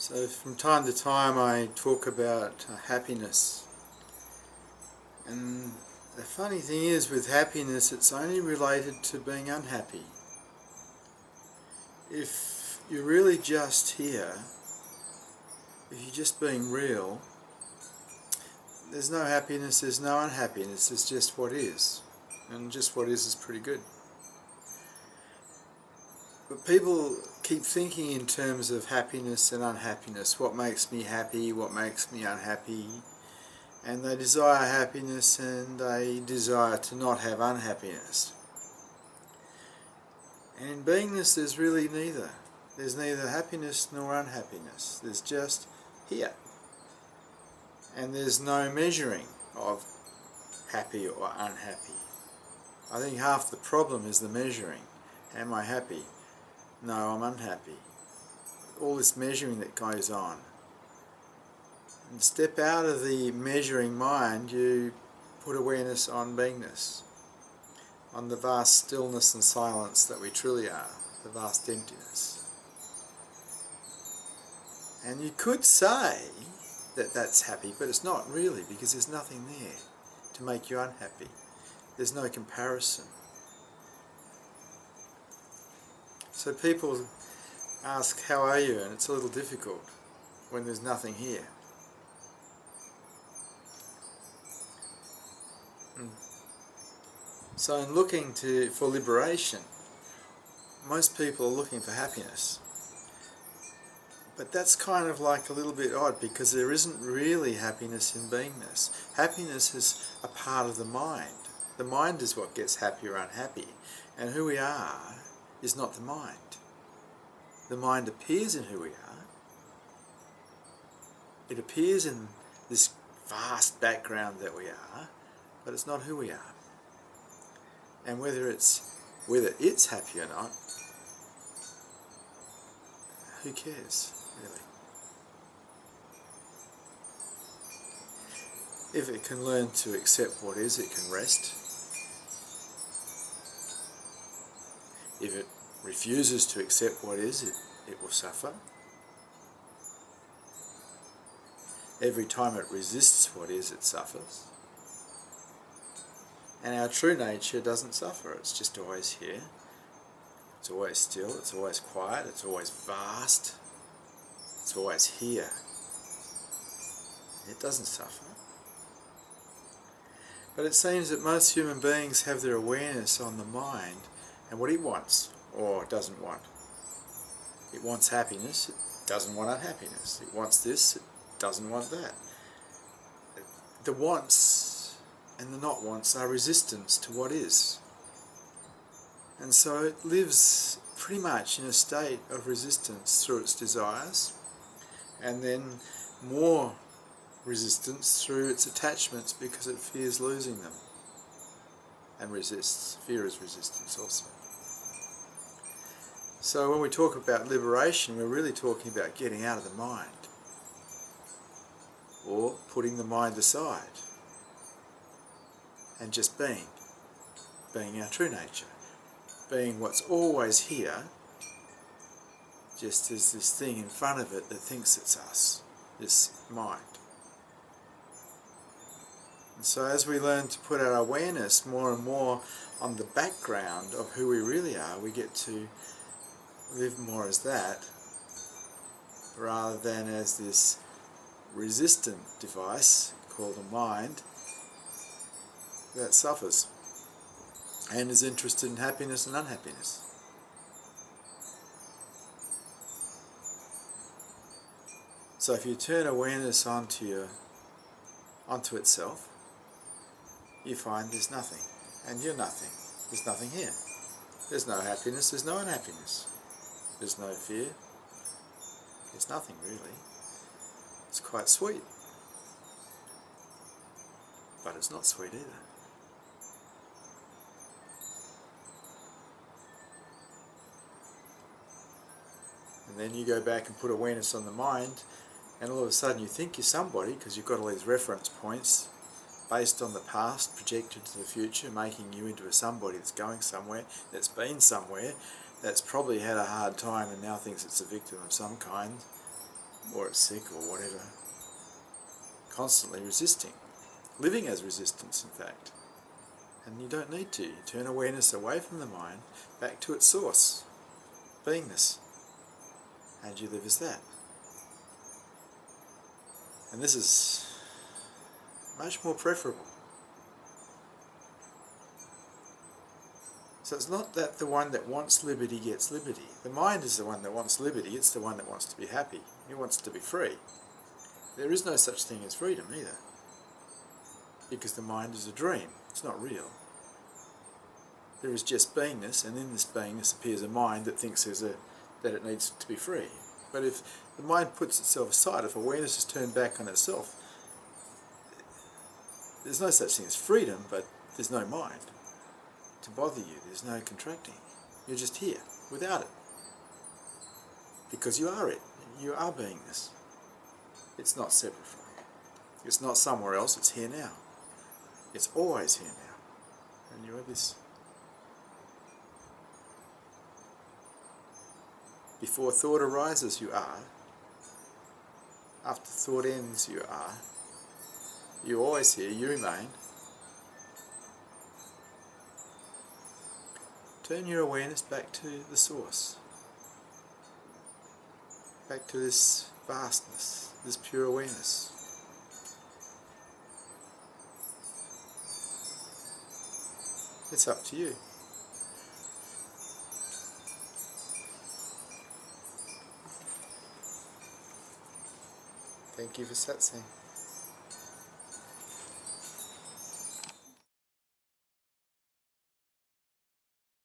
So from time to time I talk about happiness, and the funny thing is with happiness it's only related to being unhappy. If you're really just here, if you're just being real, there's no happiness, there's no unhappiness, it's just what is, and just what is pretty good. But people keep thinking in terms of happiness and unhappiness. What makes me happy, what makes me unhappy. And they desire happiness and they desire to not have unhappiness. And in beingness there's really neither. There's neither happiness nor unhappiness. There's just here. And there's no measuring of happy or unhappy. I think half the problem is the measuring. Am I happy? No, I'm unhappy. All this measuring that goes on. And step out of the measuring mind, you put awareness on beingness, on the vast stillness and silence that we truly are, the vast emptiness. And you could say that that's happy, but it's not really, because there's nothing there to make you unhappy. There's no comparison. So people ask, how are you? And it's a little difficult when there's nothing here. So in looking for liberation, most people are looking for happiness. But that's kind of like a little bit odd, because there isn't really happiness in beingness. Happiness is a part of the mind. The mind is what gets happy or unhappy. And who we are is not the mind. The mind appears in who we are. It appears in this vast background that we are, but it's not who we are. And whether it's happy or not, who cares, really? If it can learn to accept what is, it can rest. If it refuses to accept what is, it will suffer. Every time it resists what is, it suffers. And our true nature doesn't suffer, it's just always here. It's always still, it's always quiet, it's always vast, it's always here. It doesn't suffer. But it seems that most human beings have their awareness on the mind and what it wants or doesn't want. It wants happiness, it doesn't want unhappiness. It wants this, it doesn't want that. The wants and the not wants are resistance to what is. And so it lives pretty much in a state of resistance through its desires, and then more resistance through its attachments because it fears losing them, and resists. Fear is resistance also. So when we talk about liberation, we're really talking about getting out of the mind, or putting the mind aside, and just being our true nature, being what's always here, just as this thing in front of it that thinks it's us, this mind. And so as we learn to put our awareness more and more on the background of who we really are, we get to live more as that, rather than as this resistant device called a mind that suffers and is interested in happiness and unhappiness. So if you turn awareness onto itself, you find there's nothing, and you're nothing. There's nothing here. There's no happiness, there's no unhappiness. There's no fear. There's nothing really. It's quite sweet. But it's not sweet either. And then you go back and put awareness on the mind, and all of a sudden you think you're somebody, because you've got all these reference points based on the past projected to the future, making you into a somebody that's going somewhere, that's been somewhere, that's probably had a hard time and now thinks it's a victim of some kind, or it's sick or whatever. Constantly resisting. Living as resistance, in fact. And you don't need to. You turn awareness away from the mind, back to its source, beingness. And you live as that. And this is much more preferable. So it's not that the one that wants liberty gets liberty. The mind is the one that wants liberty, it's the one that wants to be happy. It wants to be free. There is no such thing as freedom either. Because the mind is a dream, it's not real. There is just beingness, and in this beingness appears a mind that thinks that it needs to be free. But if the mind puts itself aside, if awareness is turned back on itself, there's no such thing as freedom, but there's no mind to bother you. There's no contracting. You're just here, without it. Because you are it. You are beingness. It's not separate from you. It's not somewhere else, it's here now. It's always here now. And you are this. Before thought arises, you are. After thought ends, you are. You're always here, you remain. Turn your awareness back to the source. Back to this vastness, this pure awareness. It's up to you. Thank you for Satsang.